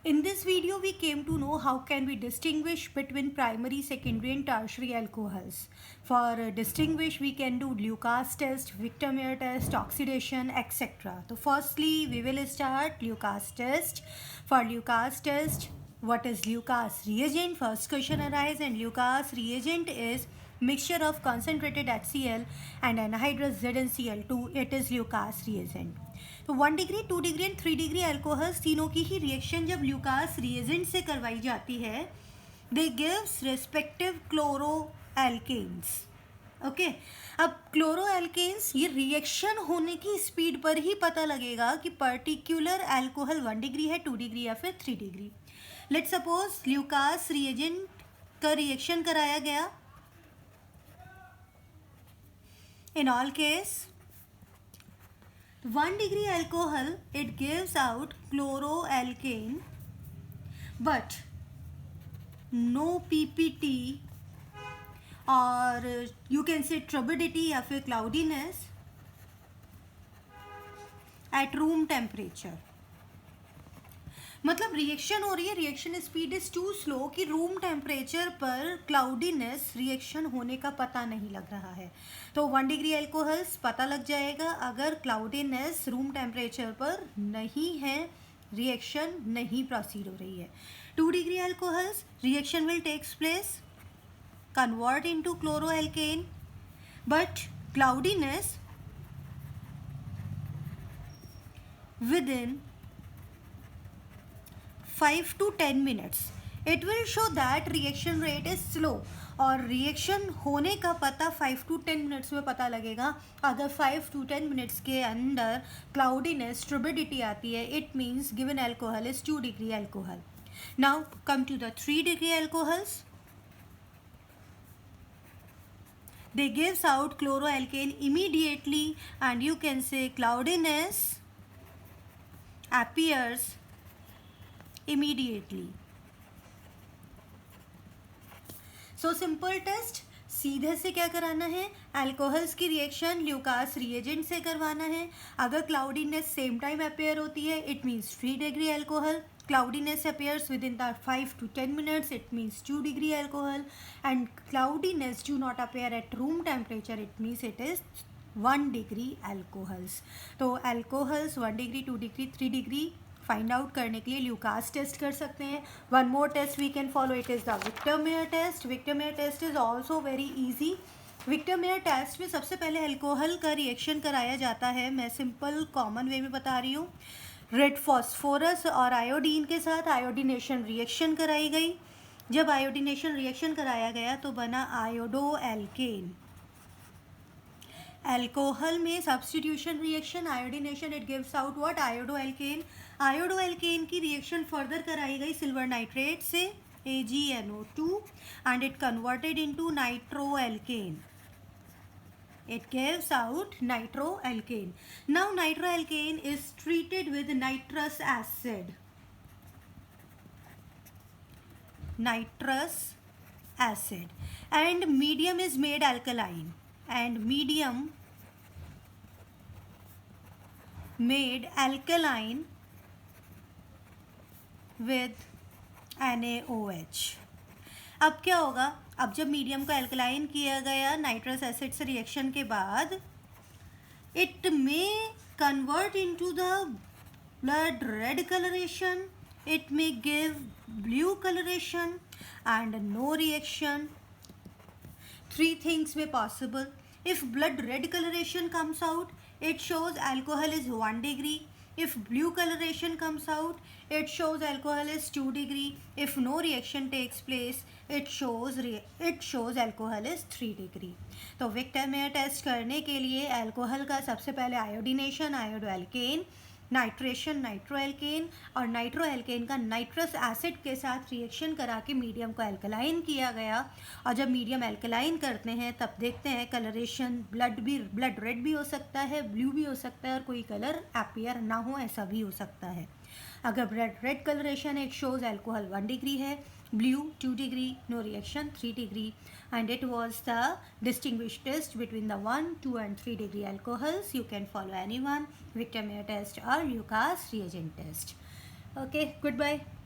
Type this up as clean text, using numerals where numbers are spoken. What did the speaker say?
In this video, we came to know how can we distinguish between primary, secondary and tertiary alcohols. For distinguish, we can do Lucas test, Victor-Meyer test, oxidation, etc. So firstly, we will start Lucas test. For Lucas test, what is Lucas reagent? First question arises, and Lucas reagent is mixture of concentrated HCl and anhydrous ZnCl2. It is Lucas reagent. तो 1 degree 2 degree and 3 degree alcohols तीनों की ही reaction जब Lucas reagent से करवाई जाती है, they gives respective chloro alkanes. Okay, अब क्लोरो एल्केन्स ये रिएक्शन होने की स्पीड पर ही पता लगेगा कि पर्टिकुलर अल्कोहल 1 डिग्री है, 2 डिग्री या फिर 3 degree. Let's suppose Lucas reagent का रिएक्शन कराया गया. In all case 1 degree alcohol, it gives out chloroalkane, but no PPT or you can say turbidity या फिर cloudiness at room temperature. मतलब reaction हो रही है, reaction speed is too slow कि रूम टेम्परेचर पर क्लाउडीनेस रिएक्शन होने का पता नहीं लग रहा है. तो 1 डिग्री एल्कोहल्स पता लग जाएगा अगर क्लाउडीनेस रूम टेम्परेचर पर नहीं है, रिएक्शन नहीं प्रोसीड हो रही है. 2 degree alcohols reaction will takes place, convert into chloroalkane, but cloudiness within 5 to 10 minutes. It will show that reaction rate is slow. और रिएक्शन होने का पता 5 to 10 मिनट्स में पता लगेगा. अगर 5 to 10 मिनट्स के अंदर क्लाउडीनेस ट्यूबिडिटी आती है, it means given alcohol is 2 degree alcohol. Now come to the 3 degree alcohols. They gives out chloroalkane immediately and you can say cloudiness appears immediately. So simple test, सीधे से क्या कराना है, alcohols की reaction Lucas reagent से करवाना है. अगर क्लाउडीनेस सेम टाइम अपेयर होती है, it means 3 degree alcohol. Cloudiness appears with in the 5 to 10 minutes, it means 2 degree alcohol. And cloudiness do not appear at room temperature, it means it is 1 degree alcohols. तो alcohols 1 degree 2 degree 3 degree find out करने के लिए Lucas test कर सकते हैं. One more test we can follow, it is the Victor Meyer test. Victor Meyer test is also very easy. Victor Meyer test में सबसे पहले अल्कोहल का रिएक्शन कराया जाता है. मैं सिंपल कॉमन वे में बता रही हूँ. रेड फॉस्फोरस और आयोडीन के साथ आयोडीनेशन रिएक्शन कराई गई. जब आयोडीनेशन रिएक्शन कराया गया तो बना आयोडो एल्केन. अल्कोहल में substitution reaction, iodination, it gives out what, iodo alkane. Iodo alkane की रिएक्शन फर्दर कराई गई सिल्वर नाइट्रेट से, AgNO2, and it converted into nitro alkane. It gives out nitroalkane. Now nitroalkane is treated with nitrous acid. Nitrous acid. And medium is made alkaline. And medium made alkaline with NaOH. अब क्या होगा, अब जब medium को alkaline किया गया nitrous acid से reaction के बाद, it may convert into the blood red colouration, it may give blue colouration and no reaction. 3 things may possible. If blood red coloration comes out, it shows alcohol is 1 degree. If blue coloration comes out, it shows alcohol is 2 degree. If no reaction takes place, it shows alcohol is 3 degree. तो Victor-mayor test करने के लिए alcohol का सबसे पहले iodination, iodo alkene, nitration, नाइट्रोएल्केन, और नाइट्रोएल्केन का nitrous acid के साथ रिएक्शन करा के मीडियम को एल्कलाइन किया गया. और जब मीडियम एल्कलाइन करते हैं तब देखते हैं कलरेशन, ब्लड रेड भी हो सकता है, ब्लू भी हो सकता है, और कोई कलर अपीयर ना हो ऐसा भी हो सकता है. अगर blood red colouration, it shows alcohol 1 degree है, blue 2 degree, no reaction 3 degree, and it was the distinguished test between the 1, 2 and 3 degree alcohols. You can follow anyone, Victor-Meyer test or Lucas reagent test. Okay, goodbye.